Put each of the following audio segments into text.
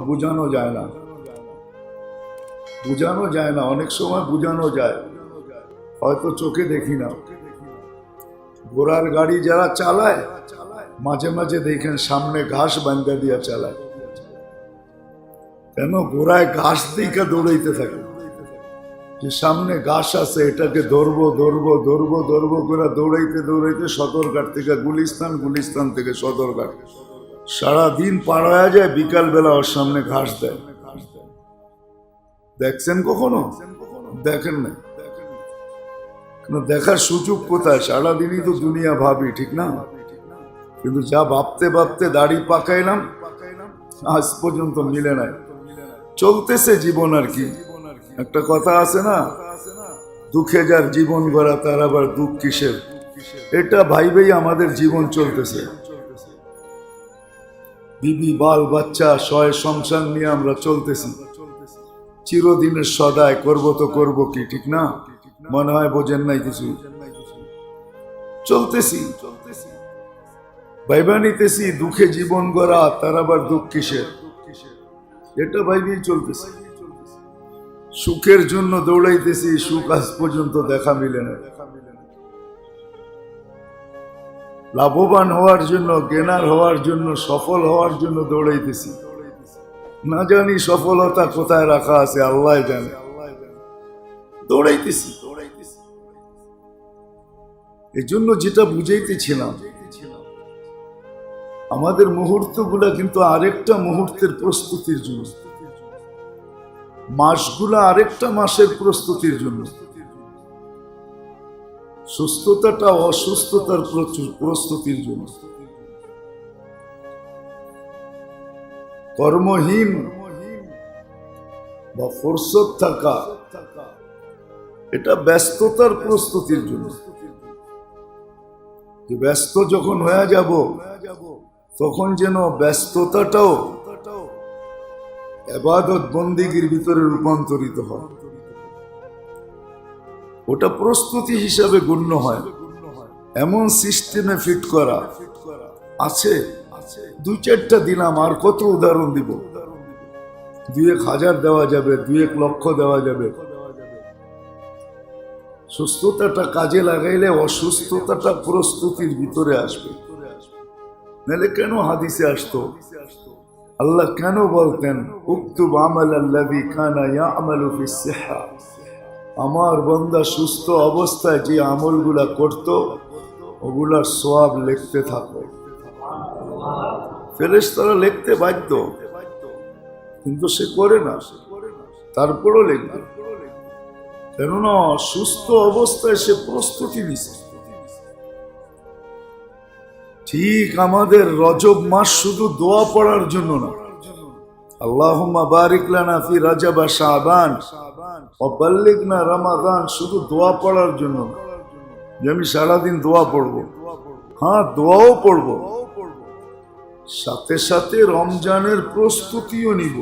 বোঝানো যায় না, বোঝানো যায় না। অনেক সময় বোঝানো যায়, হয়তো চোখে দেখি না। ঘোড়ার গাড়ি যারা চালায় মাঝে মাঝে দেখেন সামনে ঘাস বান্ধা দিয়া চালায়, কেন? ঘোড়ায় ঘাস দিকে দৌড়াইতে থাকে, যে সামনে ঘাস আছে এটাকে ধরবো ধরবো ধরবো ধরবো করে দৌড়াইতে দৌড়াইতে সদরঘাট থেকে গুলিস্তান, গুলিস্তান থেকে সদরঘাট, সারাদিন পার হয়ে যায়। বিকাল বেলা ওর সামনে ঘাস দেয়। দেখছেন কখনো? দেখেন না, দেখার সুযোগ কোথায়? সারাদিনই তো দুনিয়া ভাবি, ঠিক না? কিন্তু যা ভাবতে ভাবতে দাড়ি পাকাইলাম আজ পর্যন্ত মিলে নাই। চলতেছে জীবন আর কি। একটা কথা আছে না, দুঃখে যার জীবন গড়া তার আবার দুঃখ কিসের। এটা ভাইবেই আমাদের জীবন চলতেছে। বিবি বাল বাচ্চা সয় সংসার নিয়ে আমরা চলতেছি চিরদিনের সদায়। করবো তো করবো কি, ঠিক না? মনে হয় বোঝেন নাই কিছু। চলতেছি ভাইবা নিতেছি, দুঃখে জীবন গড়া তার আবার দুঃখ কিসের, এটা ভাইবেই চলতেছে। সুখের জন্য দৌড়াইতেছি, সুখ আজ পর্যন্ত দেখা মিলে না। লাভবান হওয়ার জন্য, জ্ঞানার হওয়ার জন্য, সফল হওয়ার জন্য দৌড়াইতেছি, না জানি সফলতা কোথায় রাখা আছে আল্লাহ জানে। দৌড়াইতেছি। এই জন্য যেটা বুঝাইতেছিলাম, আমাদের মুহূর্তগুলা কিন্তু আরেকটা মুহূর্তের প্রস্তুতির জন্য, মাসগুলা আরেকটা মাসের প্রস্তুতির জন্য। সুস্থতাটা অসুস্থতার প্রস্তুতির জন্য। কর্মহীন বা ফুরসত থাকা এটা ব্যস্ততার প্রস্তুতির জন্য। ব্যস্ত যখন হয়ে যাব তখন যেন ব্যস্ততাটাও ইবাদত বন্দেগীর ভিতরে রূপান্তরিত হয়, ওটা প্রস্তুতি হিসাবে গণ্য হয়। এমন সিস্টেমে ফিট করা আছে। দুই চারটা দিলাম, আর কত উদাহরণ দিব? 2-1000 দেওয়া যাবে, 2-1 লক্ষ দেওয়া যাবে। সুস্থতাটা কাজে লাগাইলে অসুস্থতাটা প্রস্তুতির ভিতরে আসবে। নাহলে কেন হাদিসে আসতো? আল্লাহ কেন বলতেন উক্তুব আমালাল্লাযী কানা ইয়া'মালু ফিস সিহ্হা, আমার বান্দা সুস্থ অবস্থায় যে আমলগুলা করত ওগুলার সওয়াব লিখতে থাকো। ফেরেশতারা লিখতে বাধ্য, কিন্তু সে করে না, তারপরও লিখবে। কেননা সুস্থ অবস্থায় সে প্রস্তুতি নিছে। ঠিক আমাদের রজব মাস শুধু দোয়া পড়ার জন্য না, আল্লাহুম্মা বারিক লানা ফি রজব ওয়া শাবান ওয়া বাল্লিগনা রমাদান, শুধু দোয়া পড়ার জন্য যে আমি সারাদিন দোয়া পড়বো। হ্যাঁ, দোয়াও পড়বো, সাথে সাথে রমজানের প্রস্তুতিও নিব।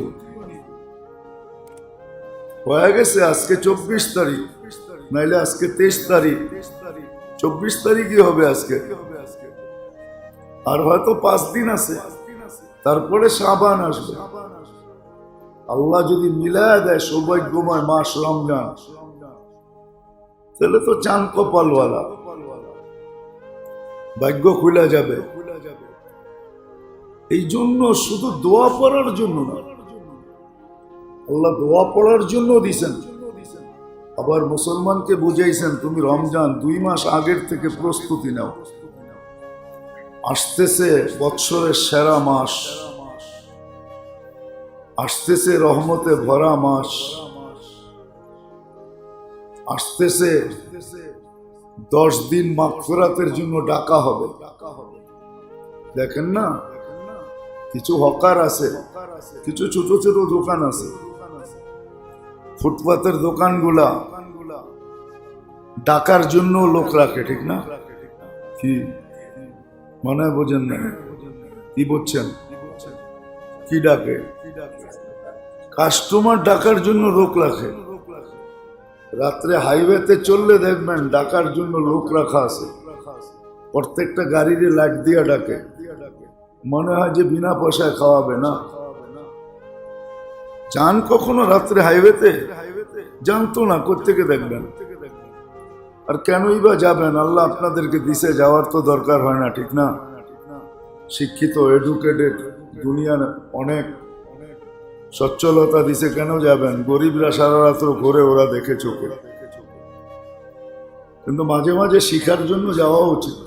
হয়ে গেছে আজকে 24 তারিখ, নাইলে আজকে 23 তারিখ। 24 তারিখই হবে আজকে, আর হয়তো 5 দিন আছে, তারপরে শাবান আসবে। আল্লাহ যদি মিলায় দেয় সৌভাগ্যময় মাস রমজান, তাহলে তো চাঁদ কপালওয়ালা, ভাগ্য খুলে যাবে। এই জন্য শুধু দোয়া পড়ার জন্য না, আল্লাহ দোয়া পড়ার জন্য দিছেন। আবার মুসলমানকে বুঝাইছেন তুমি রমজান 2 মাস আগের থেকে প্রস্তুতি নাও। আসতেছে বৎসরের সেরা মাস, আসতেছে রহমতে ভরা মাস, আসতেছে 10 দিন মাগফিরাতের জন্য ডাকা হবে। দেখেন না, কিছু হকার আছে, কিছু ছোট ছোট দোকান আছে, ফুটপাতের দোকানগুলা ডাকার জন্য লোক রাখে, ঠিক না? কি মনে হয় বোঝেন না? কি বলছেন? কি ডাকে? কাস্টমার ডাকার জন্য লোক রাখে। রাত্রে হাইওয়েতে চললে দেখবেন ডাকার জন্য লোক রাখা আছে। প্রত্যেকটা গাড়ির লাইট দিয়ে ডাকে, মনে হয় যে বিনা পয়সায় খাওয়াবে। না, যান কখনো রাত্রে হাইওয়েতে? জানতো না, কোত্থেকে দেখবেন? আর কেনই বা যাবেন? আল্লাহ আপনাদেরকে দিছে, যাওয়ার তো দরকার হয় না, ঠিক না? শিক্ষিত এডুকেটেড দুনিয়ার অনেক সচ্ছলতা দিছে, কেন যাবেন? গরিবরা সারা রাত্র ঘুরে, ওরা দেখে চোখে। কিন্তু মাঝে মাঝে শিখার জন্য যাওয়া উচিত,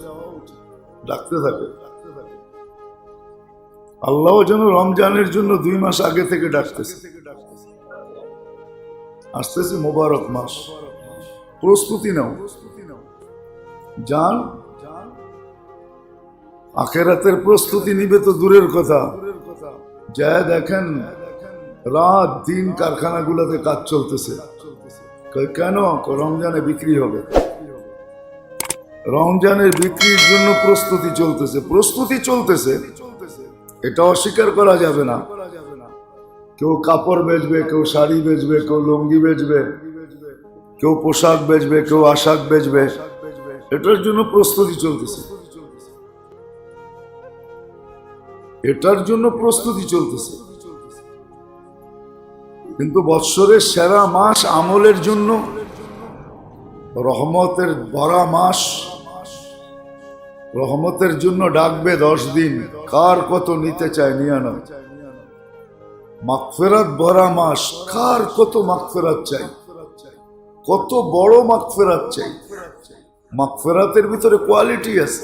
ডাকতে থাকে। আল্লাহ যেন রমজানের জন্য 2 মাস আগে থেকে ডাকতেছে। আসতেছে মোবারক মাস, প্রস্তুতি নাও, যান। আখেরাতের প্রস্তুতি নিবে তো দূরের কথা, যা দেখেন রাত দিন কারখানাগুলোতে কাজ চলতেছে। কেন? রমজানে বিক্রি হবে, রমজানের বিক্রির জন্য প্রস্তুতি চলতেছে, প্রস্তুতি চলতেছে, এটা অস্বীকার করা যাবে না। কেউ কাপড় বেচবে, কেউ শাড়ি বেচবে, কেউ লুঙ্গি বেচবে, কেউ পোশাক বেচবে, কেউ আশাক বেচবে, এটার জন্য প্রস্তুতি চলতেছে, এটার জন্য প্রস্তুতি চলতেছে। কিন্তু বৎসরের সেরা মাস আমলের জন্য, রহমতের ভরা মাস, রহমতের জন্য ডাকবে 10 দিন। কার কত নিতে চায় নিয়ে নাও। মাগফিরাত ভরা মাস, কার কত মাগফিরাত চাই, কত বড় মাগফিরাত চাই। মাগফিরাতের ভিতরে কোয়ালিটি আছে।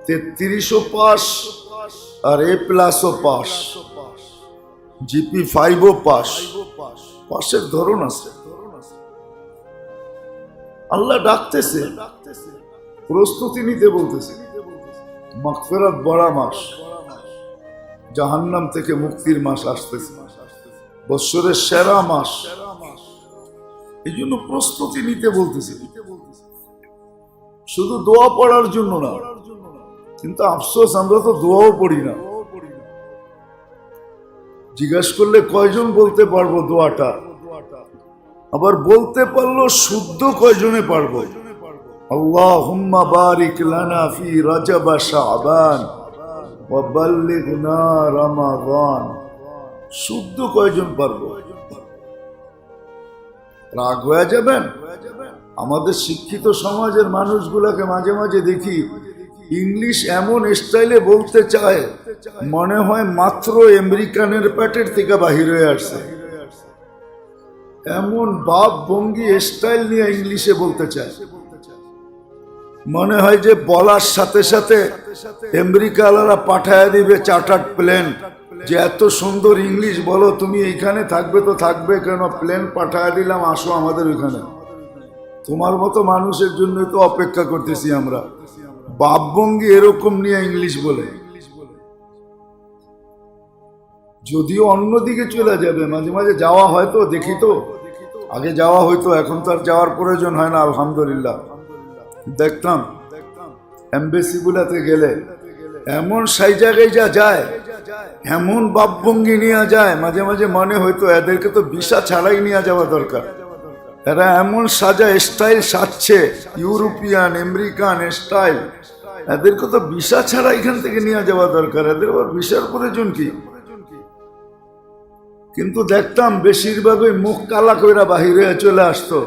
33ও পাস, আর A+ও পাস, GP5ও পাস। পাশের ধরন আছে। আল্লাহ ডাকতেছে, প্রস্তুতি নিতে বলতেছে। মাগফিরাত ভরা মাস, জাহান্নাম থেকে মুক্তির মাস আসতেছে, বৎসরের সেরা মাস, এই জন্য প্রস্তুতি নিতে বলতেছে। শুধু দোয়া পড়ার জন্য না, কিন্তু আফসোস আমরা তো দোয়াও পড়ি না। জিজ্ঞাসা করলে কয়জন বলতে পারবো দোয়াটা? আবার বলতে পারলো শুদ্ধ কয়জনে পারবো? আল্লাহুম্মা বারিক লানা ফি রাজাব শাবান ওয়া বাল্লিগনা রমাদান। শুদ্ধ কয়জন পারবো? রাগ হয়ে যাবেন? আমাদের শিক্ষিত সমাজের মানুষগুলোকে মাঝে মাঝে দেখি ইংলিশ এমন স্টাইলে বলতে চায়, মনে হয় মাত্র আমেরিকানের প্যাটের থেকে বাহির হয়ে আসছে। এমন ভাব ভঙ্গি স্টাইল নিয়ে ইংলিশে বলতে চায়, মনে হয় যে বলার সাথে সাথে আমেরিকাওয়ালারা পাঠায় দিবে চার্টার্ড প্লেন, যে এত সুন্দর ইংলিশ বলো তুমি, এইখানে থাকবে তো থাকবে কেন, প্লেন পাঠায় দিলাম, আসো আমাদের ওইখানে। তোমার মতো মানুষের জন্য তো অপেক্ষা করতেছি আমরা। ভাবভঙ্গি এরকম নিয়ে ইংলিশ বলে, যদিও অন্যদিকে চলে যাবে। মাঝে মাঝে যাওয়া হয়তো, দেখি তো, আগে যাওয়া হয়তো, এখন তো আর যাওয়ার প্রয়োজন হয় না, আলহামদুলিল্লাহ। দেখতাম এমবেসি গুলাতে গেলে এমন সেই জায়গায় যা যায়, এমন ভাবভঙ্গি নিয়ে যায়, মাঝে মাঝে মনে হয়তো এদেরকে তো ভিসা ছাড়াই নিয়ে যাওয়া দরকার। এরা এমন সাজা স্টাইল সাজছে, ইউরোপিয়ান আমেরিকান স্টাইল, এদেরকে তো ভিসা ছাড়া এখান থেকে নিয়ে যাওয়া দরকার, এদের আবার ভিসার প্রয়োজন কি? কিন্তু দেখতাম বেশিরভাগই মুখ কালা কইরা বাহিরে চলে আসতো,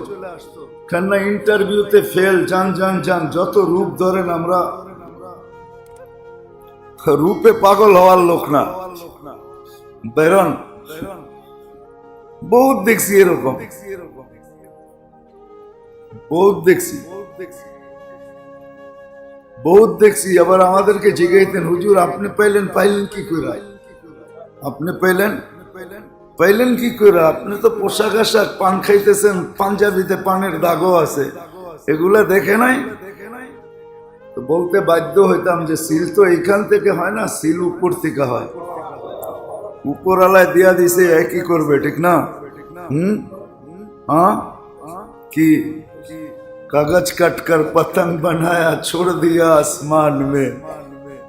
কেননা ইন্টারভিউতে ফেল। জান জান জান, যত রূপ ধরেন আমরা, রূপে পাগল হওয়ার লোক না। বেরন বহুত দেখছি এরকম, বহুত দেখছি, বহুত দেখছি। আবার আমাদেরকে জিজ্ঞাইতেন, হুজুর আপনি পাইলেন কি করে? আপনি পাইলেন কি করে? আপনি তো পোশাক আশাক, পান খাইতেছেন, পাঞ্জাবিতে পানের দাগও আছে, এগুলা দেখে নাই? তো বলতে বাধ্য হইতাম যে সিল তো এইখান থেকে হয় না, সিল উপর থেকে হয়। উপরওয়ালায় দিয়া দিছে, একই করবে, ঠিক না? हाँ कि कागज कट कर पतंग बनाया, छोड़ दिया आसमान में,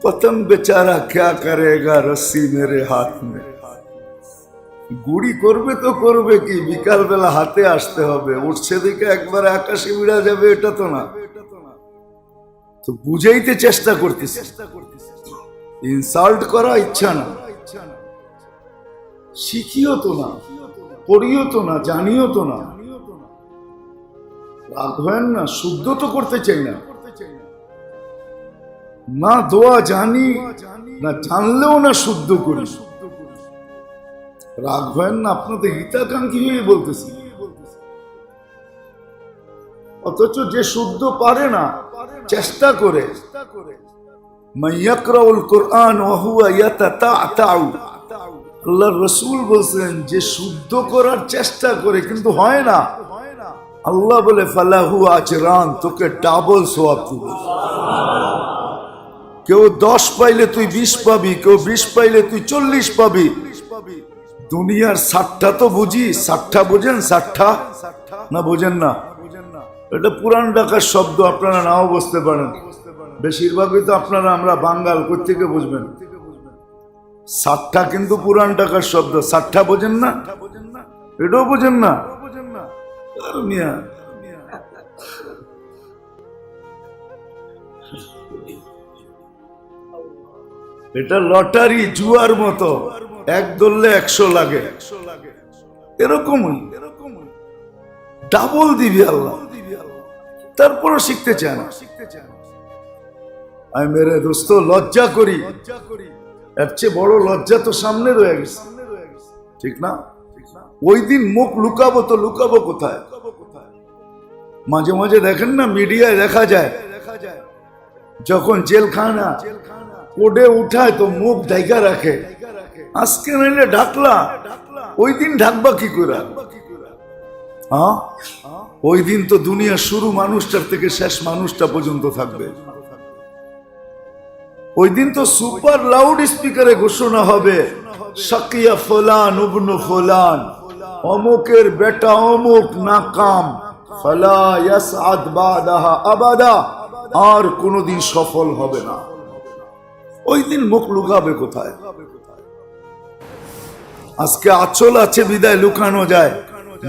पतंग बेचारा क्या करेगा रस्सी मेरे हाथ में। গুড়ি করবে তো করবে কি, বিকাল বেলা হাতে আসতে হবে, উঠছে দিকে একবার আকাশে উড়া যাবে, এটা তো না। তো বুঝাইতে চেষ্টা করতেছে, ইনসাল্ট করা ইচ্ছা না। শিখিও তো না, পড়িও তো না, জানিও তো না। রাগ হয় না, শুদ্ধ তো করতে চাই না, না দোয়া জানি না, জানলেও না শুদ্ধ করি। রাগ হয় না, আপনাদের হিতাকাঙ্ক্ষী হয়ে বলতেছি। অথচ যে শুদ্ধ পারে না, চেষ্টা করে, মাইয়াকরাউল কোরআন ওয়া হুয়া ইয়াতাতাউ, আল্লাহর রাসূল বলেন যে শুদ্ধ করার চেষ্টা করে কিন্তু হয় না, আল্লাহ বলে ফালাহু আজরান, তোকে ডাবল সওয়াব দিব। কেউ 10 পাইলে তুই 20 পাবি, কেউ 20 পাইলে তুই 40 পাবি। দুনিয়ার 60টা তো বুঝি, 60টা বোঝেন? 60টা না বোঝেন না? এটা পুরান ঢাকার শব্দ, আপনারা নাও বুঝতে পারেন। বেশিরভাগই তো আপনারা, আমরা বাঙ্গাল, কোত্থেকে বুঝবেন? 60টা কিন্তু পুরান ঢাকার শব্দ। 60টা বোঝেন না? এটাও বোঝেন না? মিয়া এটা লটারি, জুয়ার মতো, এক ধরলে 100 লাগে, এরকমই ডাবল দিবি আল্লাহ, তারপরও শিখতে চায় না। আমি মেরে দোস্ত লজ্জা করি, এর চেয়ে বড় লজ্জা তো সামনে রয়ে গেছে, ঠিক না? ওই দিন মুখ লুকাবো তো লুকাবো কোথায়? মাঝে মাঝে দেখেন না, মিডিয়ায় দেখা যায় যখন জেলখানা কোডে উঠায় তো মুখ ঢাকা রাখে। আজকে নাইলে ঢাকলা, ওই দিন ঢাকবা কি করে? হ্যাঁ, ওই দিন তো দুনিয়ার শুরু মানুষটার থেকে শেষ মানুষটা পর্যন্ত থাকবে। ওই দিন তো সুপার লাউড স্পিকারে ঘোষণা হবে, শাকিয়া ফুলান ইবনু ফুলান, অমুকের বেটা অমুক নাকাম, ফালা ইয়াসআদ বাদাহা আবাদা, আর কোনোদিন সফল হবে না। ওই দিন মুখ লুকাবে কোথায়? আজকে আঁচল আছে বিদায় লুকানো যায়,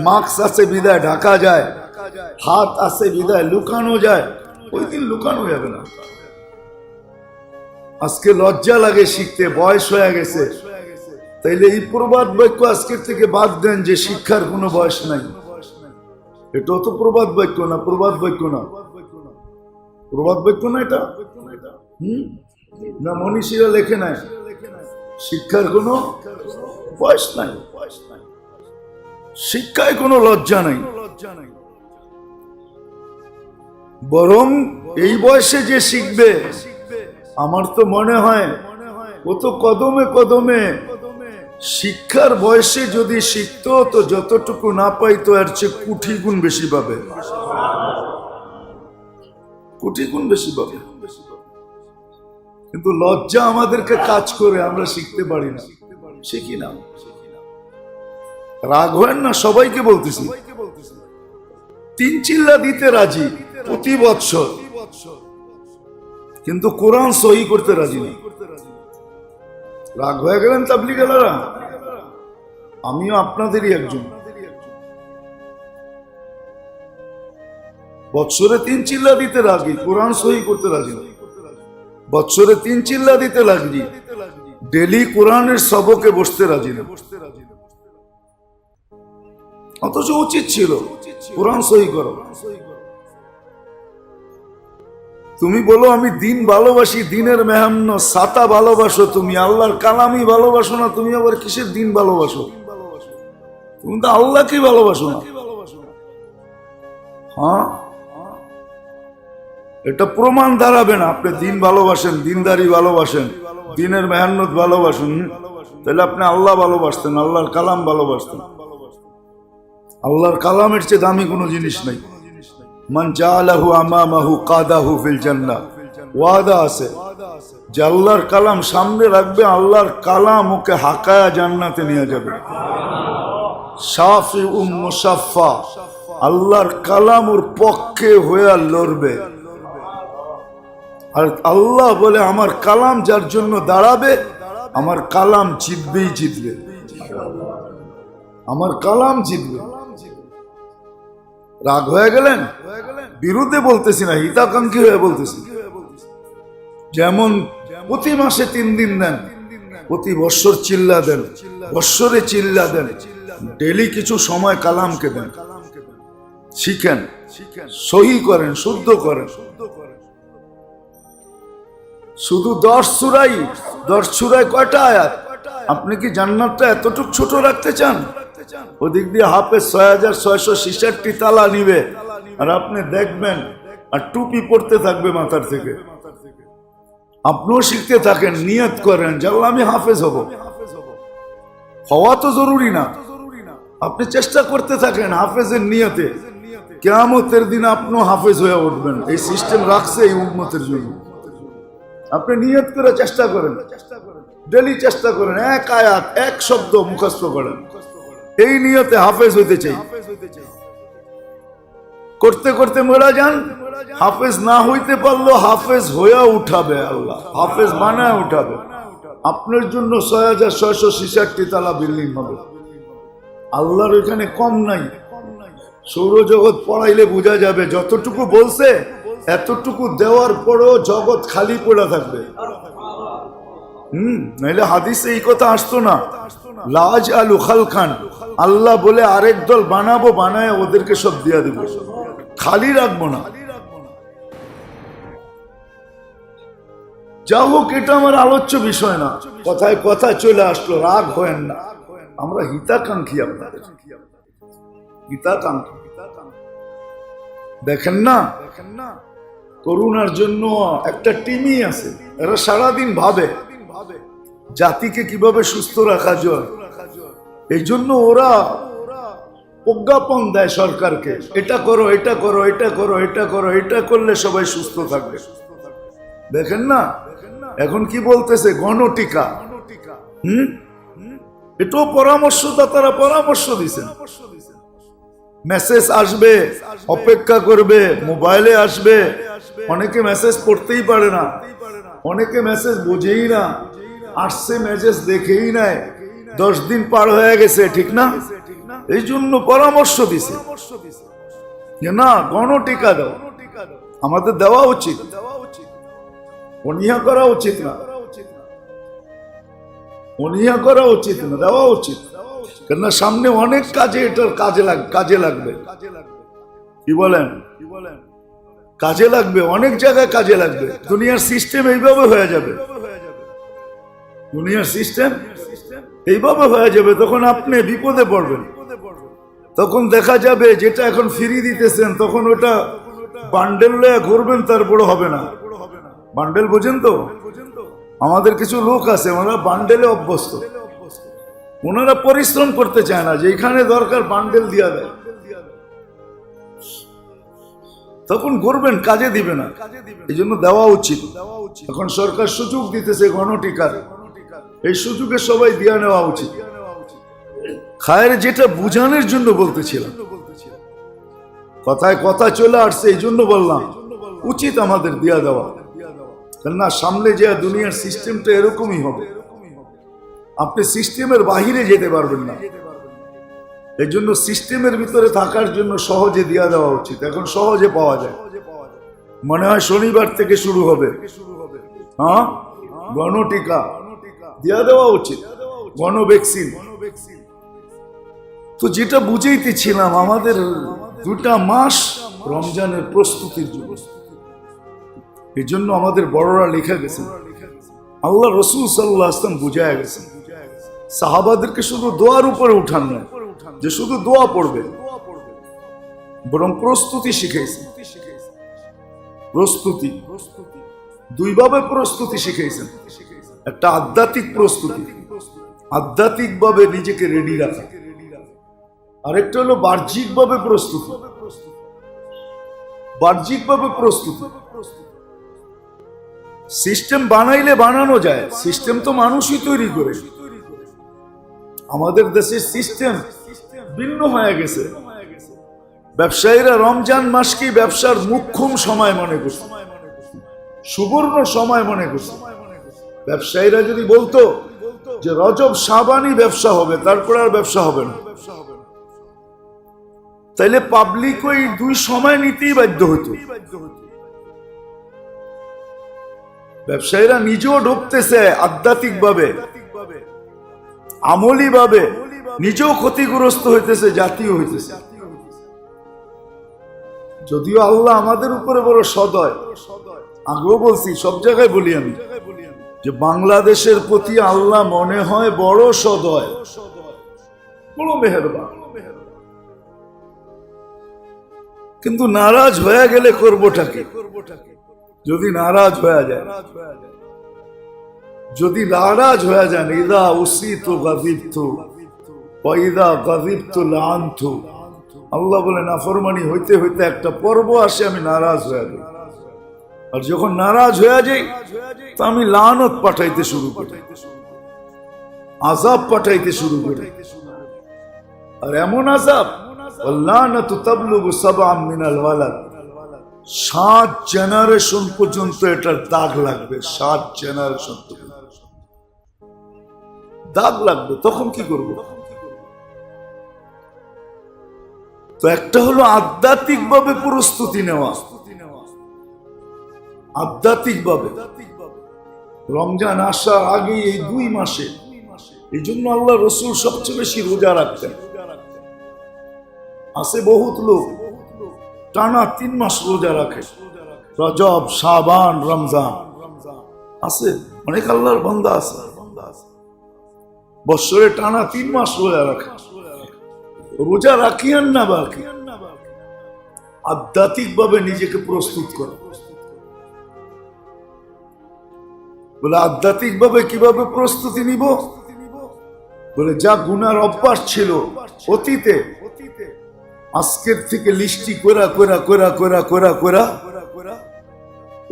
মাস্ক আছে বিদায় ঢাকা যায়, হাত আছে বিদায় লুকানো যায়, ওই দিন লুকানো যাবে না। আজকে লজ্জা লাগে শিখতে, বয়স হয়ে গেছে। তাইলে এই প্রবাদ বাক্য আজকের থেকে বাদ দেন যে শিক্ষার কোনো বয়স নাই। এটাও তো প্রবাদ বাক্য না? প্রবাদ বাক্য না? প্রবাদ বাক্য না এটা? না মনীষীরা লেখে নাই শিক্ষার কোনো বয়স নাই, শিক্ষায় কোনো লজ্জা নাই। বরং এই বয়সে যে শিখবে, আমার তো মনে হয় ও তো কদমে কদমে, শিক্ষার বয়সে যদি শিখতো তো যতটুকু না পাইতো এর চেয়ে কোটি গুণ বেশি পাবে, কোটি গুণ বেশি পাবে। কিন্তু লজ্জা আমাদেরকে কাজ করে, আমরা শিখতে পারি না, শিখি না। রাগ হয় না, সবাইকে বলতেছি, 3 চিল্লা দিতে রাজি প্রতি বৎসর, কিন্তু কোরআন সহি করতে রাজি না। রাগ হয়ে গেলেন তাবলীগেরা? আমিও আপনাদেরই একজন। বৎসরে 3 চিল্লা দিতে রাজি, কোরআন সহি করতে রাজি না। বৎসরে 3 চিল্লা দিতে রাজি, ডেলি কোরআনের সবকে বসতে রাজি না। অথচ উচিত ছিল কোরআন সহি করো। তুমি বলো আমি দিন ভালোবাসি, দিনের মেহান্ন সাতা ভালোবাসো, তুমি আল্লাহর কালামই ভালোবাসো না, তুমি আবার কিসের দিন ভালোবাসো? তুমি তো আল্লাহকে ভালোবাসো না। হ্যাঁ, এটা প্রমাণ দাঁড়াবে না আপনি দিন ভালোবাসেন, দিনদারি ভালোবাসেন, দিনের মেহান্নত ভালোবাসেন, তাহলে আপনি আল্লাহ ভালোবাসতেন, আল্লাহর কালাম ভালোবাসতেন। আল্লাহর কালামের চেয়ে দামি কোনো জিনিস নাই। মান জাআলাহু আমামাহু কাদাহু ফিল জান্নাহ, ওয়াদা আছে যে আল্লাহর কালাম সামনে রাখবে, আল্লাহর কালাম ওকে হাকায়া জান্নাতে নিয়ে যাবে। শাফি মুশাফফা, আল্লাহর কালাম ওর পক্ষে হয়ে লড়বে। আর আল্লাহ বলে আমার কালাম যার জন্য দাঁড়াবে, আমার কালাম জিতবেই জিতবে, আমার কালাম জিতবে। রাগ হয়ে গেলেন? বিরুদ্ধে বলতেছি না, হিতাকাঙ্ক্ষী হয়ে বলতেছি। যেমন প্রতি মাসে 3 দিন দেন, প্রতি বৎসর চিল্লা দেন, বৎসরে চিল্লা দেন, ডেলি কিছু সময় কালামকে দেন, শিখেন, সহি করেন, শুদ্ধ করেন। শুধু 10 সূরায় কয়টা আয়াত? আপনি কি জান্নাতটা এতটুক ছোট রাখতে চান? ওদিক দিয়ে হাফেজ 6666 তালা নিবে, আর আপনি দেখবেন আর টুপি পড়তে থাকবে মাথার থেকে। আপনিও শিখতে থাকেন, নিয়ত করেন যে আল্লাহ আমি হাফেজ হব। হওয়া তো জরুরি না, আপনি চেষ্টা করতে থাকেন হাফেজের নিয়তে। কিয়ামতের দিন আপনিও হাফেজ হয়ে উঠবেন। এই সিস্টেম রাখছে এই উম্মতের জন্য। আপনি নিয়ত করে চেষ্টা করেন, ডেলি চেষ্টা করেন, এক আয়াত এক শব্দ মুখস্থ করেন, এই নিয়তে হাফেজ হইতে চাই। করতে করতে মরা যান, হাফেজ না হইতে পারলো হাফেজ হয়ে উঠাবে আল্লাহ, হাফেজ বানায় উঠাবে। আপনার জন্য 6666 তালা বিল্ডিং হবে। আল্লাহর এখানে কম নাই। সৌরজগৎ পড়াইলে বোঝা যাবে, যতটুকু বলছে এতটুকু দেওয়ার পরেও জগৎ খালি পড়ে থাকবে। নাইলে হাদিসে এই কথা আসতো না, লাজ আলু খালখান, আল্লাহ বলে আরেক দল বানাবো, বানায় ওদেরকে সব দিয়া দেব, খালি রাখবো না। যা হোক, এটা আমার আলোচ্য বিষয় না। কথায় কথা চলে আসলো, রাগ হয়েন না। আমরা হিতাকাঙ্ক্ষী, আপনাদের হিতাকাঙ্ক্ষী। দেখেন না, করুণার জন্য একটা টিমই আছে, এরা সারাদিন ভাবে জাতিকে কিভাবে সুস্থ রাখা যায়। এই জন্য ওরা প্রজ্ঞাপন দেয় সরকারকে, এটা করো, এটা করো, এটা করো, এটা করো, এটা করলে সবাই সুস্থ থাকবে। দেখেন না, এখন কি বলতেছে, গণটিকা। এটাও পরামর্শদাতারা পরামর্শ দিচ্ছেন। মেসেজ আসবে, অপেক্ষা করবে, মোবাইলে আসবে। অনেকে মেসেজ পড়তেই পারে না, অনেকে মেসেজ বোঝেই না, আসছে মেসেজ দেখেই নাই, 10 দিন পার হয়ে গেছে, ঠিক না? এই জন্য পরামর্শ দিছে যে না, গণটিকা দাও। আমাদের দেওয়া উচিত, অনীহা করা উচিত না, অনীহা করা উচিত না, দেওয়া উচিত। কেননা সামনে অনেক কাজে এটার কাজে লাগবে। কি বলেন? কাজে লাগবে, অনেক জায়গায় কাজে লাগবে। দুনিয়ার সিস্টেম এইভাবে হয়ে যাবে, দুনিয়ার সিস্টেম এইভাবে হয়ে যাবে। তখন আপনি বিপদে পড়বেন। তখন দেখা যাবে যেটা এখন ফ্রি দিতেছেন, তখন ওটা বান্ডেল লয়ে ঘুরবেন, তারপরে হবে না। বান্ডেল বোঝেন তো? আমাদের কিছু লোক আছে, ওনারা বান্ডেলে অভ্যস্ত। ওনারা পরিশ্রম করতে চায় না, যেখানে দরকার বান্ডেল দিয়া দেয়। তখন ঘুরবেন, কাজে দিবে না। এই জন্য দেওয়া উচিত। এখন সরকার সুযোগ দিতেছে গণটিকার, এই সুযোগে সবাই দিয়া নেওয়া উচিত। খায়ের যেটা বুঝানোর জন্য বলতেছিলাম, কথায় কথা চলে আসছে, এই জন্য বললাম উচিত আমাদের দিয়া দেওয়া। কেননা সামনে যে দুনিয়ার সিস্টেমটা এরকমই হবে, আপনি সিস্টেমের বাহিরে যেতে পারবেন না। এই জন্য সিস্টেমের ভিতরে থাকার জন্য সহজে দিয়া দেওয়া উচিত। এখন সহজে পাওয়া যায়, মনে হয় শনিবার থেকে শুরু হবে। হ্যাঁ, গণটিকা দিয়া দেওয়া উচিত, গণভ্যাকসিন। তো যেটা বুঝাইতেছিলাম, আমাদের 2টা মাস রমজানের প্রস্তুতির জন্য। এই জন্য আমাদের বড়রা লিখে গেছেন, আল্লাহ রসুল সাল্লাল্লাহু আলাইহি ওয়াসাল্লাম বুঝায় গেছেন, সাহাবাদেরকে শুধু দোয়ার উপরে উঠান না, যে শুধু দোয়া পড়বে, বরং প্রস্তুতি শিখাইছেন। প্রস্তুতি 2 ভাবে প্রস্তুতি শিখাইছেন। একটা আধ্যাত্মিক প্রস্তুতি, আধ্যাত্মিক ভাবে নিজেকে রেডি রাখা। আরেকটা হলো বাহ্যিক ভাবে প্রস্তুতি। বাহ্যিক ভাবে প্রস্তুতি সিস্টেম বানাইলে বানানো যায়, সিস্টেম তো মানুষই তৈরি করে। আমাদের দেশের সিস্টেম ভিন্ন হয়ে গেছে। ব্যবসায়ীরা রমজান মাসকে ব্যবসার মুখ্যম সময় মনে করছে, সুবর্ণ সময় মনে করছে। ব্যবসায়ীরা যদি বলতো যে রজব শাবানই ব্যবসা হবে, তারপর আর ব্যবসা হবে না, তাইলে পাবলিক ওই 2 সময় নিতেই বাধ্য হতো। ব্যবসায়ীরা নিজেও ঢুকতেছে আধ্যাত্মিক ভাবে, আমলি ভাবে নিজেও ক্ষতিগ্রস্ত হইতেছে, জাতীয় হইতেছে। যদিও আল্লাহ আমাদের উপরে বড় সদয়, আগেও বলছি, সব জায়গায় বলি আমি যে বাংলাদেশের প্রতি আল্লাহ মনে হয় বড় সদয়, বড় মেহেরবান। কিন্তু নারাজ হয়ে গেলে করবোটাকে, যদি নারাজ হয়ে যায়, যদি নারাজ হয়ে যান, ইদা উসিতু গাযিবতু ওয়া ইদা গাযিবতু লাআনতু, আল্লাহ বলে নাফরমানি হইতে হইতে একটা পর্ব আসে আমি নারাজ হয়ে যাই, আর যখন নারাজ হয়ে যাই তো আমি লানত পাঠাইতে শুরু করি, আযাব পাঠাইতে শুরু করি। আর এমন আযাব, ওয়াল্লানাতু তাবলুগু সাবআম মিনাল ওয়ালাদ, 7 জেনারেশন পর্যন্ত এটার দাগ লাগবে, 7 জেনারেশন দাগ লাগবে। তখন কি করব? তো একটা হলো আধ্যাত্মিক ভাবে প্রস্তুতি নেওয়া, আধ্যাত্মিক ভাবে। রমজান আসার আগে এই 2 মাসে, এই জন্য আল্লাহ রসুল সবচেয়ে বেশি রোজা রাখতেন। আছে বহুত লোক টানা 3 মাস রোজা রাখে, রজব, শাবান, রমজান। আছে অনেক আল্লাহর বান্দা আছে বছরে টানা 3 মাস রোজা রাখে। রোজা রাখিয়েন না বাকি, আধ্যাত্মিক ভাবে নিজেকে প্রস্তুত করো। বলে আধ্যাত্মিক ভাবে কিভাবে প্রস্তুতি নিব? বলে যা গুনার অভ্যাস ছিল অতীতে, আজকের থেকে লিস্টি করা করা করা করা করা করা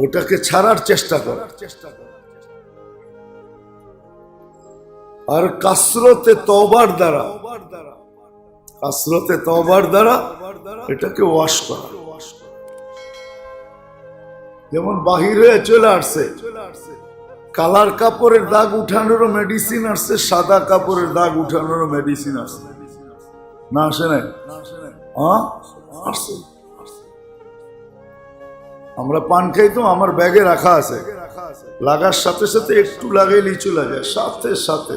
ওটাকে ছাড়ার চেষ্টা করা, আর কাসরতে তওবার দ্বারা, কাসরতে তওবার দ্বারা এটাকে ওয়াশ করা। যেমন বাহিরে চলে আসছে, কালার কাপড়ের দাগ উঠানোরও মেডিসিন আসছে, সাদা কাপড়ের দাগ উঠানোরও মেডিসিন আসছে, না আসে নাই? আসছে। আমরা পান খাই তো, আমার ব্যাগে রাখা আছে, লাগার সাথে সাথে একটু লাগাইলেই চলে যায়, সাথে সাথে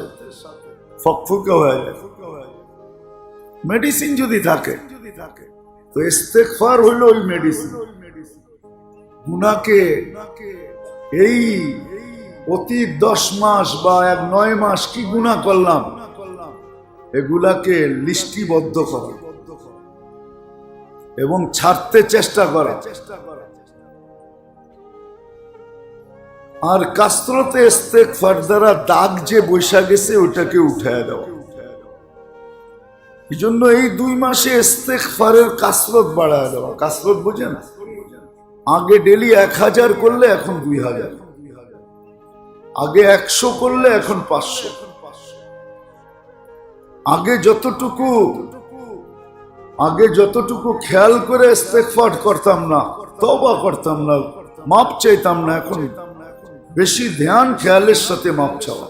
ফকফকে হয়ে যায়। মেডিসিন যদি থাকে তো ইস্তেগফার হলো ওই মেডিসিন। গুনাহকে এই অতীত 10 মাস বা 9 মাস কি গুনাহ করলাম, এগুলাকে লিস্টিবদ্ধ করা এবং ছাড়তে চেষ্টা করা। আর কাসরতে ইস্তেগফার দ্বারা দাগ যে বৈশা গেছে ওটাকে উঠায় দেওয়া। এই জন্য এই 2 মাসে ইস্তেগফারের কাসরত বাড়ায় দেওয়া। কাসরত বুঝেন? আগে ডেলি 1000 করলে এখন 2000, আগে 100 করলে এখন 500। আগে যতটুকু খেয়াল করে ইস্তেগফার করতাম না, তওবা করতাম না, মাপ চাইতাম না, এখন বেশি ধ্যান খেয়ালের সাথে মাপ চাওয়া,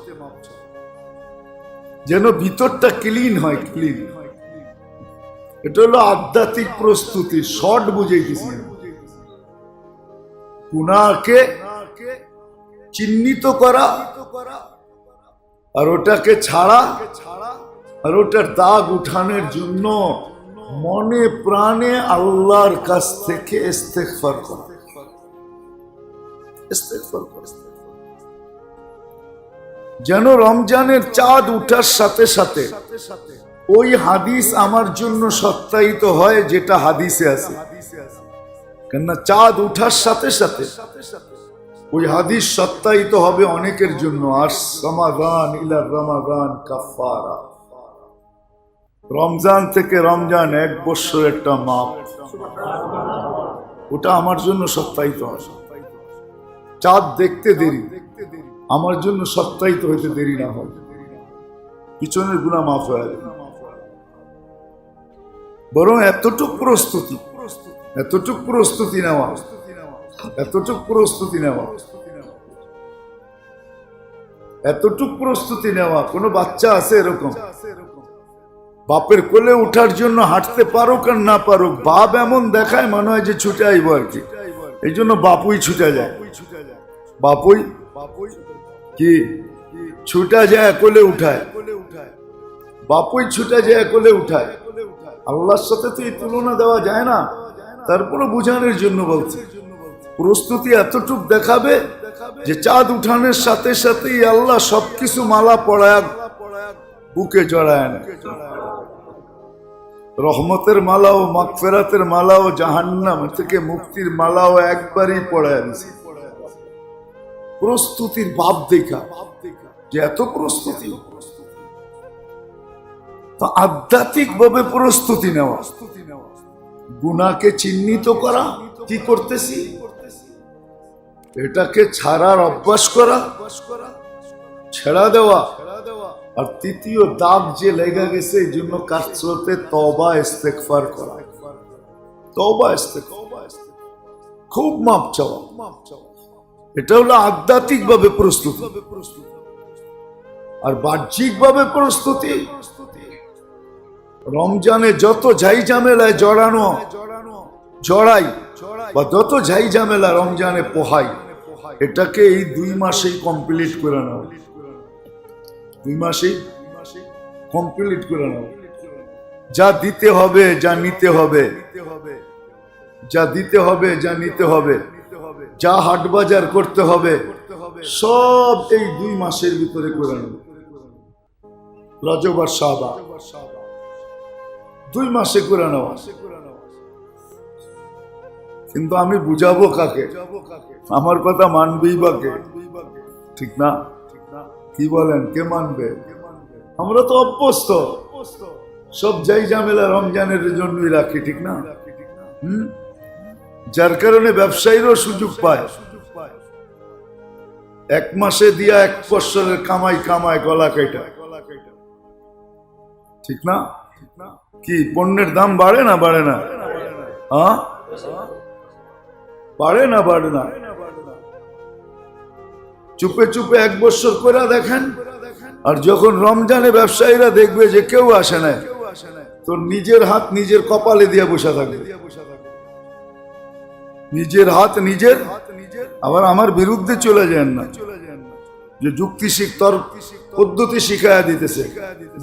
যেন ভিতরটা ক্লিন হয়, ক্লিন। এটা হলো আধ্যাত্মিক প্রস্তুতি। শর্ট বুঝাইতেছি, গুনাহকে চিহ্নিত করা আর ওটাকে ছাড়া, আর ওটার দাগ উঠানোর জন্য মনে প্রাণে আল্লাহর কাছ থেকে ইস্তেগফার করা, ইস্তেগফার করা। যেন রমজানের চাঁদ উঠার সাথে সাথে ওই হাদিস আমার জন্য সত্যায়িত হয় যেটা হাদিসে আছে। কেননা চাঁদ উঠার সাথে সাথে ওই হাদিস সত্যায়িত হবে অনেকের জন্য। আর সমাদান ইলা রমাদান কাফারা, রমজান থেকে রমজান 1 বছর একটা মাপ, ওটা আমার জন্য সত্যায়িত হয়। চাঁদ দেখতে দেরি, আমার জন্য সত্যায়িত হইতে দেরি না হয়, পিছনের গুনাহ মাফ হয়ে যাবে। বরং এতটুক প্রস্তুতি নেওয়া, এতটুক প্রস্তুতি নেওয়া। কোনো বাচ্চা আছে এরকম, বাপের কোলে উঠার জন্য হাঁটতে পারুক আর না পারুক, বাপ এমন দেখায় মনে হয় যে ছুটে আইব আর কি, এই জন্য বাপুই ছুটে যায়, বাপুই কি ছুটা যায় কোলে উঠায়। বাপই ছুটে যায় কোলে উঠায়। আল্লাহর সাথে তো এই তুলনা দেওয়া যায় না, তারপরে বুঝানোর জন্য বলছে প্রস্তুতি এতটুক দেখাবে যে চাঁদ উঠানের সাথে সাথেই আল্লাহ সবকিছু মালা পড়ায় বুকে জড়ায় না। রহমতের মালাও, মাগফিরাতের মালাও, জাহান্নাম থেকে মুক্তির মালাও একবারই পড়ায় দিছে। প্রস্তুতির ভাব দেখা যে এত প্রস্তুতি, তো আধ্যাত্মিক ভাবে প্রস্তুতি নেওয়া, গুনাহকে চিহ্নিত করা, কি করতেছি এটাকে ছাড়ার অভ্যাস করা, ছেড়া দেওয়া। আর তৃতীয় দাগ যে লেগে গেছে এই জন্য কাসরতে তওবা ইস্তেগফার করা, তওবা ইস্তেগফার, খুব মাপ চাওয়া। এটা হলো আধ্যাত্মিক ভাবে প্রস্তুতি। আর বাহ্যিক ভাবে প্রস্তুতি, রমজানে যত ঝাই ঝামেলায় জড়াই বা যত ঝাই ঝামেলা রমজানে পোহাই, এটাকে এই 2 মাসেই কমপ্লিট করে নাও। 2 মাসেই কমপ্লিট করে নাও। যা দিতে হবে, যা নিতে হবে, যা দিতে হবে, যা নিতে হবে, যা হাট বাজার করতে হবে, সব এই 2 মাসের ভিতরে করে নাও। রজব আর শাবান 2 মাসে করে নাও। কিন্তু আমি বুঝাবো কাকে? আমার কথা মানবেই বা কে? ঠিক না? কি বলেন, কে মানবে? আমরা তো অভ্যস্ত, সব যাই ঝামেলা রমজানের জন্যই রাখি, ঠিক না? যার কারণে ব্যবসায়ীরও সুযোগ পায়। 1 মাসে দিয়া 1 বছরের কামায় গলা কাটা, ঠিক না? কি পণ্যের দাম বাড়ে না বাড়ে না? হ্যাঁ, বাড়ে না বাড়ে না? চুপে চুপে 1 বছর করে দেখেন, আর যখন রমজানে ব্যবসায়ীরা দেখবে যে কেউ আসে না, তো নিজের হাত নিজের কপালে দিয়ে বসে থাকবে। নিজের হাত নিজের, আবার আমার বিরুদ্ধে চলে যান না যে যুক্তি তর্ক পদ্ধতি শিখায়া দিতেছে,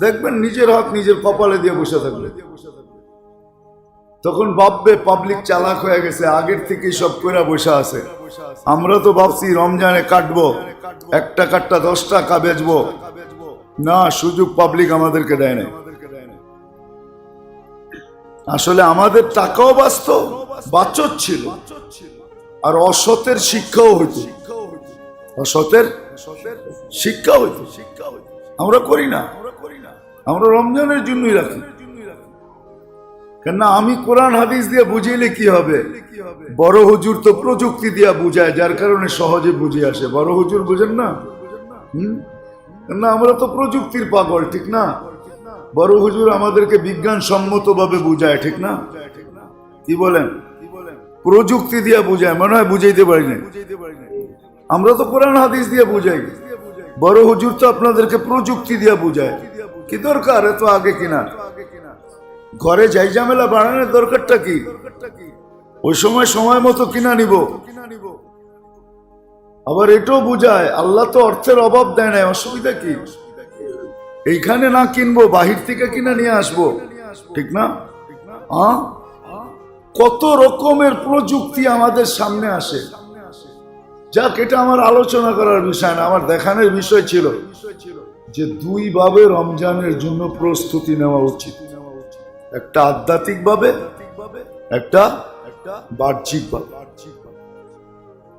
দেখবেন নিজের হাত নিজের কপালে দিয়ে বসে থাকবে। তখন ভাববে পাবলিক চালাক হয়ে গেছে, আগের থেকেই সব করে বসে আছে। আমরা তো ভাবছি রমজানে কাটবো, 1 টাকাটা 10 টাকা বেচবো, না, সুযোগ পাবলিক আমাদেরকে দেয় না। আসলে আমাদের টাকাও বাঁচত ছিল, আর অসতের শিক্ষাও হইতো, অসতের শিক্ষা হইতো। আমরা করি না, আমরা রমজানের জন্যই রাখি। কেননা আমি কোরআন হাদিস দিয়ে বুঝাইলে কি হবে? বড় হুজুর তো প্রযুক্তি দিয়া বুঝায়, যার কারণে সহজে বুঝে আসে। বড় হুজুর বুঝেন না? না, আমরা তো প্রযুক্তির পাগল, ঠিক না? বড় হুজুর আমাদেরকে বিজ্ঞান সম্মত ভাবে বুঝায়, ঠিক না? কি বলেন? প্রযুক্তি দিয়া বুঝায়, মনে হয় বুঝাইতে পারি না। আমরা তো কোরআন হাদিস দিয়ে বুঝাই, বড় হুজুর তো আপনাদেরকে প্রযুক্তি দিয়া বুঝায়। কি দরকার এত আগে কিনা? ঘরে যাই ঝামেলা বাড়ানোর দরকারটা কি? ওই সময় মতো কিনা নিব। আবার এটাও বুঝায় আল্লাহ তো অর্থের অভাব দেয় না, অসুবিধা কি? এইখানে না কিনবো, বাহির থেকে কিনা নিয়ে আসবো, ঠিক না? কত রকমের প্রযুক্তি আমাদের সামনে আসে। যাক, এটা আমার আলোচনা করার বিষয় না, আমার দেখানোর বিষয় ছিল যে 2 ভাবে রমজানের জন্য প্রস্তুতি নেওয়া উচিত। একটা আধ্যাত্মিক ভাবে, একটা বাহ্যিক ভাবে।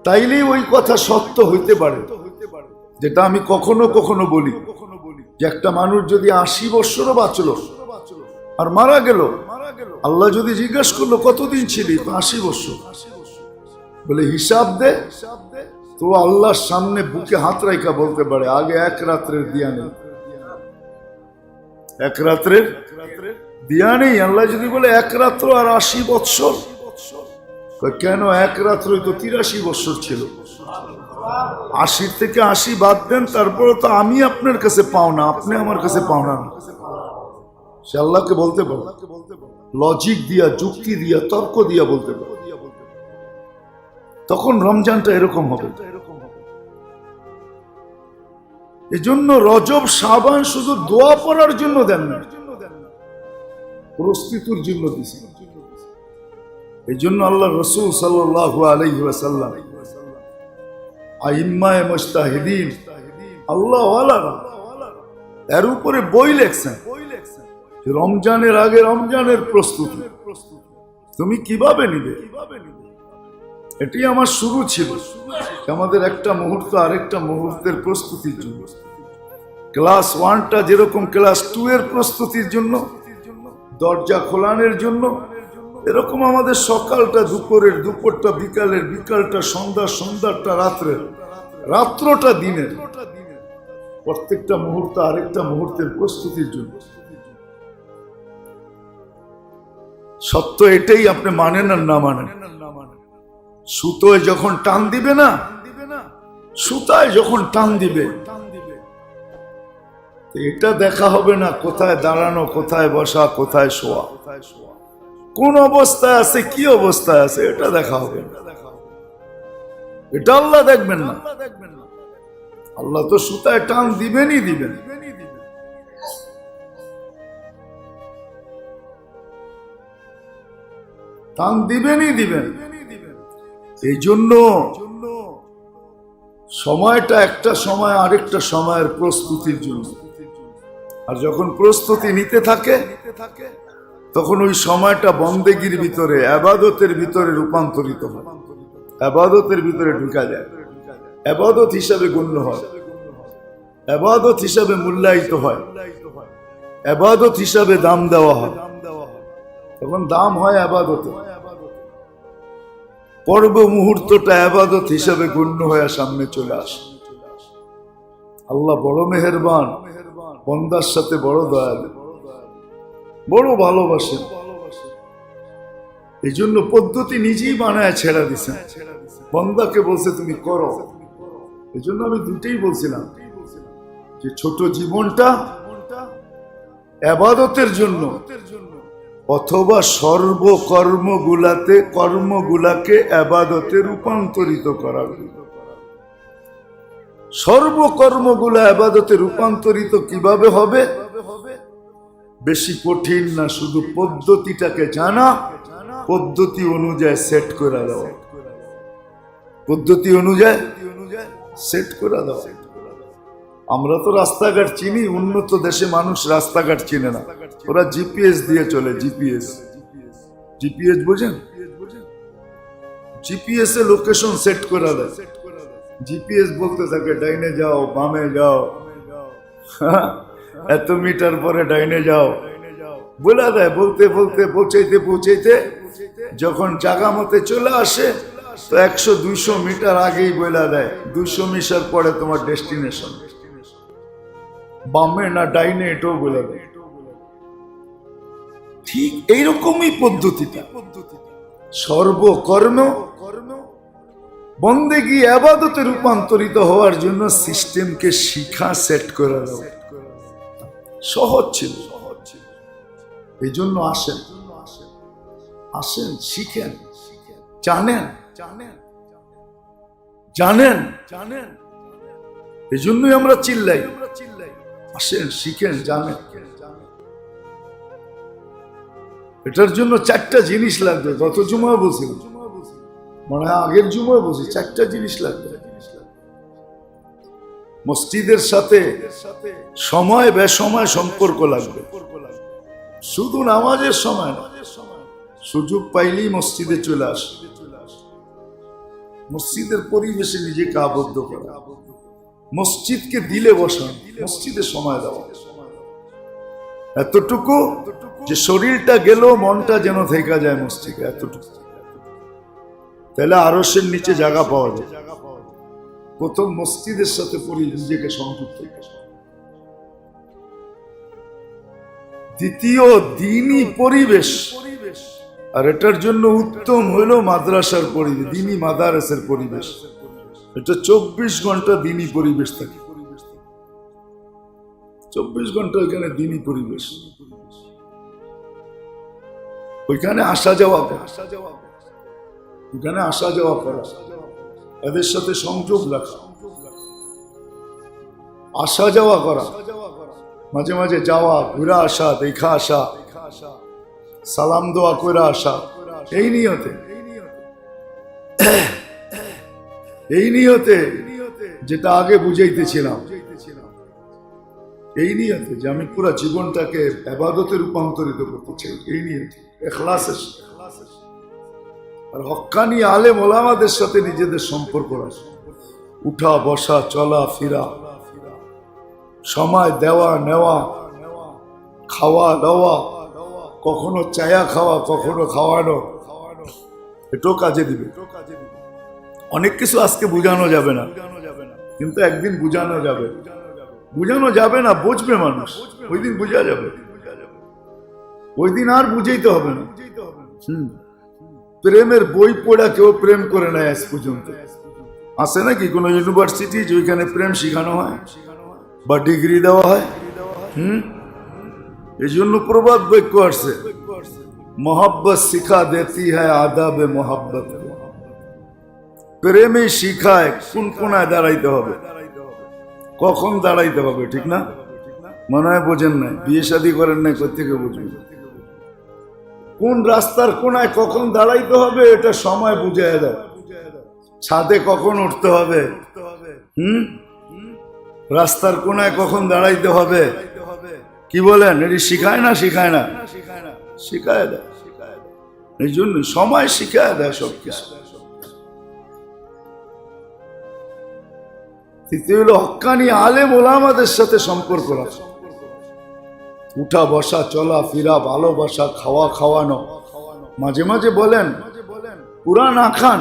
তাইলেই ওই কথা সত্য হইতে পারে যেটা আমি কখনো কখনো বলি, যে একটা মানুষ যদি 80 বছরও বাঁচলো আর মারা গেল, আল্লাহ যদি জিজ্ঞেস করলো কতদিন ছিলি, 80 বছর, বলে হিসাব দে, তো আল্লাহর সামনে বুকে হাত রাইখা বলতে পারে আগে 1 রাত্রের দিয়া নেই, 1 রাত্রের দিয়া নেই। আল্লাহ যদি বলে 1 রাত্র আর 80 বৎসর, কেন 1 রাত্রই তো 83 বৎসর ছিল। 80 থেকে 80 বাদ দেন, তারপরে তো আমি আপনার কাছে পাও না, আপনি আমার কাছে পাও না। সে আল্লাহকে বলতে পারে, লজিক দিয়া, যুক্তি দিয়া, তর্ক দিয়া বলতে পারে। তখন রমজানটা এরকম হবে। এজন্য রজব শাবান শুধু দোয়া পড়ার জন্য দেন না, প্রস্তুতির জন্য দিয়েছেন। এই জন্য আল্লাহ রসুল সাল্লাল্লাহু আলাইহি ওয়াসাল্লাম আইম্মায়ে মুজতাহিদিন আল্লাহ ওয়ালারা এর উপরে বই লেখছেন, রমজানের আগে রমজানের প্রস্তুতি তুমি কিভাবে নিবে। এটি আমার শুরু ছিল, আমাদের একটা মুহূর্ত আরেকটা মুহূর্তের প্রস্তুতির জন্য। ক্লাস 1টা যেরকম ক্লাস 2 এর প্রস্তুতির জন্য, দরজা খোলানোর জন্য, এরকম আমাদের সকালটা দুপুরের, দুপুরটা বিকালের, বিকালটা সন্ধ্যা, সন্ধ্যাটা রাত্রের, রাত্রটা দিনের, প্রত্যেকটা মুহূর্ত আরেকটা মুহূর্তের প্রস্তুতির জন্য। সত্য এটাই, আপনি মানেন আর না মানেন। সুতোয় যখন টান দিবে না, সুতায় যখন টান দিবে, এটা দেখা হবে না কোথায় দাঁড়ানো, কোথায় বসা, কোথায় শোয়া, কোন অবস্থায় আছে, কি অবস্থায় আছে, এটা দেখা হবে না। এটা আল্লাহ দেখবেন না। আল্লাহ তো সুতায় টান দিবেনই দিবেন। টান দিবেনই দিবেন। এই জন্য সময়টা একটা সময় আরেকটা সময়ের প্রস্তুতির জন্য। আর যখন প্রস্তুতি নিতে থাকে তখন ওই সময়টা বন্দেগীর ভিতরে, ইবাদতের ভিতরে রূপান্তরিত হয়, ইবাদতের ভিতরে ঢুকা যায়, ইবাদত হিসাবে গণ্য হয়, ইবাদত হিসাবে মূল্যায়িত হয়, ইবাদত হিসাবে দাম দেওয়া হয়। তখন দাম হয় ইবাদতে, পর্ব মুহূর্তটা ইবাদত হিসাবে গণ্য হয়ে সামনে চলে আসে। আল্লাহ বড় মেহেরবান, বন্দার সাথে বড় দয়ালু, বড় ভালোবাসেন। এই জন্য পদ্ধতি নিজেই বানায় ছেড়া দিছেন, বন্দাকে বলছে তুমি করো। এই জন্য আমি দুটেই বলছিলাম যে ছোট জীবনটা ইবাদতের জন্য, অথবা কর্মগুলাকে ইবাদতে রূপান্তরিত করার জন্য। সর্বকর্মগুলা ইবাদতে রূপান্তরিত কিভাবে হবে? বেশি কঠিন না, শুধু পদ্ধতিটাকে জানা, পদ্ধতি অনুযায়ী সেট করে দেওয়া, পদ্ধতি অনুযায়ী সেট করে দেওয়া। আমরা তো রাস্তাঘাট চিনি, উন্নত দেশে মানুষ রাস্তাঘাট চিনে না, ওরা জিপিএস দিয়ে চলে। জিপিএস বোঝেন? জিপিএস এ লোকেশন সেট করে দেয়। জিপিএস বলতে থাকে ডাইনে যাও, বামে যাও, এত মিটার পরে ডাইনে যাও বলে দেয়। বলতে বলতে পৌঁছাইতে যখন জায়গা মতে চলে আসে তো 100-200 মিটার আগেই বলে দেয় 200 মিটার পরে তোমার ডেস্টিনেশন। বামে না ডাইনে এটাও বলে দেয়। ঠিক এইরকমই পদ্ধতিটা। সর্বকর্ম বন্দেগী ইবাদতে রূপান্তরিত হওয়ার জন্য সিস্টেমকে শিখা, সেট করে দেওয়া সহজ ছিল। এই জন্য আসেন, শিখেন, জানেন। এই জন্যই আমরা চিল্লাই, আসেন, শিখেন, জানেন। এটার জন্য 4টা জিনিস লাগবে। গত জুমায় বলছিলাম, মানে আগের জুমায় বলছি, 4টা জিনিস লাগবে। মসজিদের সাথে সময় বেসময় সম্পর্ক লাগবে। শুধু নামাজের সময় না, সুযোগ পাইলেই মসজিদে চলে আসে, মসজিদের পরিবেশে নিজেকে আবদ্ধ করা, মসজিদকে দিলে বসান, মসজিদে সময় দেওয়া। এতটুকু যে শরীরটা গেল, মনটা যেন থেকে যায় মসজিদে, এতটুকু। তাহলে আরশের নিচে জায়গা পাওয়া যায়। প্রথম মসজিদের সাথে নিজেকে সংযুক্ত। দ্বিতীয় দ্বীনি পরিবেশ, আর এটার জন্য উত্তম হইল মাদ্রাসার পরিবেশ, দ্বীনি মাদারেসের পরিবেশ। এটা 24 ঘন্টা দ্বীনি পরিবেশ থাকে, 24 ঘন্টা ওইখানে দ্বীনি পরিবেশ। ওইখানে আসা যাওয়া করা, এদের সাথে সংযোগ রাখা। আসা যাওয়া করা, মাঝে মাঝে যাওয়া, ঘুরে আসা, দেখা আসা, সালাম দোয়া করে আসা, এই নিয়তে, এই নিয়তে যেটা আগে বুঝাইতেছিলাম, এই নিয়তে যে আমি পুরো জীবনটাকে ইবাদতে রূপান্তরিত করতে চাই, এই নিয়তে ইখলাসের সাথে। আর হক্কানি আলেম ওলামাদের সাথে নিজেদের সম্পর্ক রাখা, উঠা বসা, চলা ফিরা, সময় দেওয়া নেওয়া, খাওয়া দাওয়া, কখনো চায়া খাওয়া, কখনো খাওয়ানো, এটাও কাজে দিবে। অনেক কিছু আজকে বুঝানো যাবে না, কিন্তু একদিন বুঝানো যাবে। বুঝানো যাবে না, বুঝবে মানুষ, ওই দিন বুঝা যাবে, ওই দিন আর বুঝাইতে হবে না। প্রেমের বই পড়া কেউ প্রেম করে নেয় আজ পর্যন্ত? আছে নাকি কোনো ইউনিভার্সিটি যেখানে প্রেম শিখানো হয় বা ডিগ্রি দেওয়া হয়? এই জন্য প্রবাদ বাক্য আসছে, মোহাব্বত শিখা দেতি হ্যায় আদাবে মোহাব্বত। প্রেমে শিখায় কোন কোনায় দাঁড়াইতে হবে, কখন দাঁড়াইতে হবে, ঠিক না? মনে হয় বোঝেন নাই, বিয়ে শাদী করেন নাই, কোথেকে বুঝবেন? কোন রাস্তার কোনায় কখন দাঁড়াইতে হবে এটা সময় বুঝাই দেয়। ছাদে কখন উঠতে হবে, রাস্তার কোনায় কখন দাঁড়াইতে হবে, কি বলেন? এটি শিখায় না? শিখায় না? শিখায় দেয়। এই জন্য সময় শিখায় দেয় সবকিছু। তৃতীয় হলো হক্কানি আলেম ওলামাদের সাথে সম্পর্ক রাখা, উঠা বসা, চলা ফিরা, ভালোবাসা, খাওয়া খাওয়ানো। মাঝে মাঝে বলেন পুরা না খান,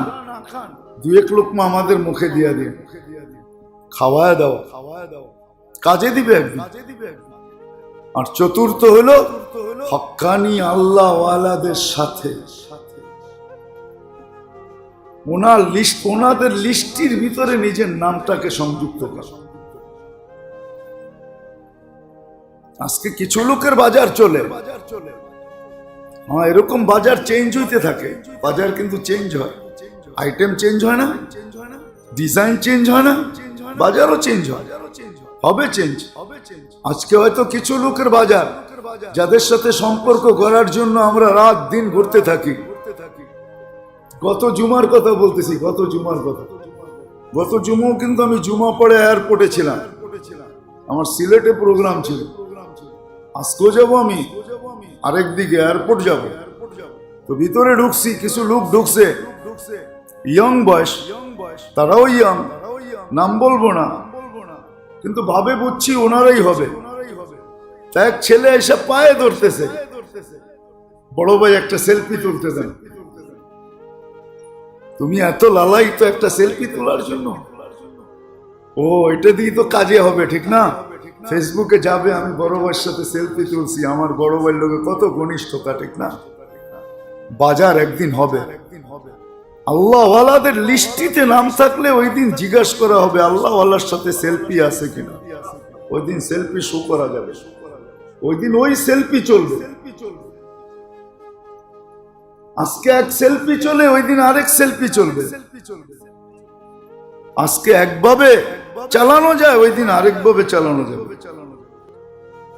দু এক লোকমা আমাদের মুখে দিয়ে দিন, খাওয়ায় দাও, কাজে দিবে একদিন। আর চতুর্থ হলো হক্কানি আল্লাহ ওয়ালাদের সাথে ওনাদের লিস্টির ভিতরে নিজের নামটাকে সংযুক্ত করা। আজকে কিছু লোকের বাজার চলে, হ্যাঁ এরকম বাজার চেঞ্জ হইতে থাকে, বাজার কিন্তু চেঞ্জ হয়, আইটেম চেঞ্জ হয় না, ডিজাইন চেঞ্জ হয় না, বাজারও চেঞ্জ হয়, হবে চেঞ্জ। আজকে হয়তো কিছু লোকের বাজার যাদের সাথে সম্পর্ক করার জন্য আমরা রাত দিন ঘুরতে থাকি। গত জুমার কথা বলতেছি, গত জুমার কথা, গত জুমাও কিন্তু আমি জুমা পড়ে এয়ারপোর্টে ছিলাম, আমার সিলেটে প্রোগ্রাম ছিল। আজকেও যাবো আমি আরেকদিকে, এয়ারপোর্ট যাব। তো ভিতরে ঢুকছি, কিছু লোক ঢুকছে ইয়ং বয়স, তারাও ইয়ং, নাম বলবো না, কিন্তু ভাবে বুঝছি ওনারাই হবে। তা এক ছেলে এসে পায়ে ধরতেছে, বড় ভাই একটা সেলফি তুলতে দেন। তুমি এত লালাই তো একটা সেলফি তোলার জন্য? ও এটা দিয়ে তো কাজে হবে, ঠিক না? ফেসবুকে যাবে আমি বড় ভাইয়ের সাথে সেলফি তুলছি, আমার বড় ভাইয়ের লোকে কত ঘনিষ্ঠতা, ঠিক না? বাজার একদিন হবে। আল্লাহ ওয়ালাদের লিস্টিতে নাম থাকলে ওই দিন জিজ্ঞাসা করা হবে আল্লাহ ওয়ালার সাথে সেলফি আছে কিনা। ওই দিন সেলফি শো করা যাবে, ওই দিন ওই সেলফি চলবে। আজকে এক সেলফি চলে, ওই দিন আরেক সেলফি চলবে। আজকে একভাবে চালানো যায়, ওই দিন আরেকভাবে চালানো যাবে।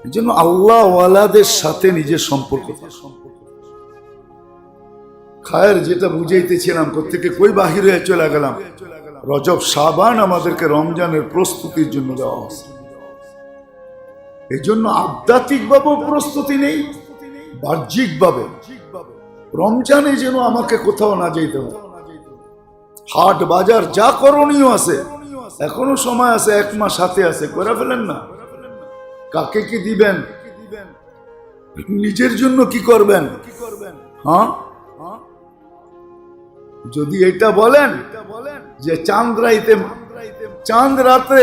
এই জন্য আল্লাহ ওয়ালাদের সাথে নিজের সম্পর্ক। খায়ের যেটা বুঝাইতেছিলাম, প্রত্যেকে কই বাহির হয়ে চলে গেলাম। রজব শাবান আমাদেরকে রমজানের প্রস্তুতির জন্য দেওয়া হয়েছে। এই জন্য আধ্যাত্মিক ভাবেও প্রস্তুতি নেই, বাহ্যিক ভাবে। রমজানে যেন আমাকে কোথাও না যেতে হয়। হাট বাজার যা করণীয় আছে, এখনো সময় আছে, 1 মাস হাতে আছে, করে ফেলেন না। কাকে কি দিবেন, নিজের জন্য কি করবেন? হ্যাঁ, যদি এটা বলেন যে চাঁদ রাতে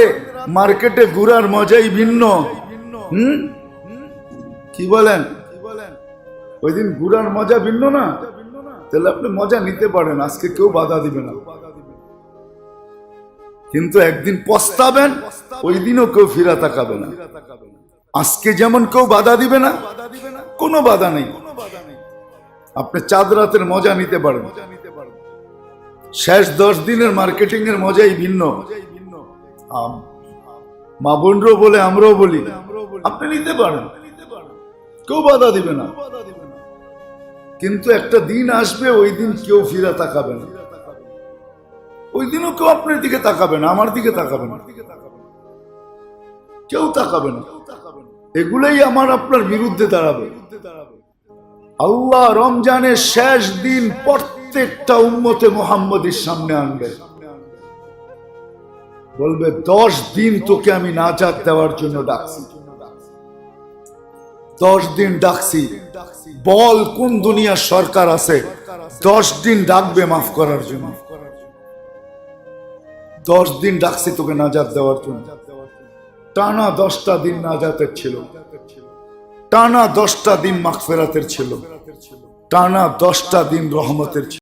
মার্কেটে ঘুরার মজাই ভিন্ন, কি বলেন? ওই দিন ঘুরার মজা ভিন্ন না? তাহলে আপনি মজা নিতে পারেন, আজকে কেউ বাধা দিবে না। কিন্তু একদিন পস্তাবেন, ওই দিনও কেউ ফিরা তাকাবে না। আজকে যেমন কেউ বাধা দিবে না, কোনো বাধা নেই, আপনি চাঁদ রাতের মজা নিতে পারেন। শেষ 10 দিনের মার্কেটিং এর মজাই ভিন্ন। মা বোনরাও বলে, আমরাও বলি, আপনি নিতে পারেন, কেউ বাধা দিবে না। কিন্তু একটা দিন আসবে, ওই দিন কেউ ফিরে তাকাবে না। ওই দিনও কেউ আপনার দিকে তাকাবে না, আমার দিকে তাকাবে না, কেউ তাকাবে না। এগুলাই আমার আপনার বিরুদ্ধে দাঁড়াবে। আল্লাহ রমজানের শেষ দিন প্রত্যেকটা উম্মতে মুহাম্মদের সামনে আনবে, বলবে 10 দিন তোকে আমি নাজাত দেওয়ার জন্য ডাকছি, 10 দিন ডাকছি, বল কোন দুনিয়ার সরকার আছে 10 দিন ডাকবে মাফ করার জন্য। 10 দিন ডাকছি তোকে নাজাত দেওয়ার জন্য। টানা 10টা দিন নাজাতের ছিল, টানা 10টা দিন মাগফিরাতের ছিল, টানা 10টা দিন রহমতের ছিল।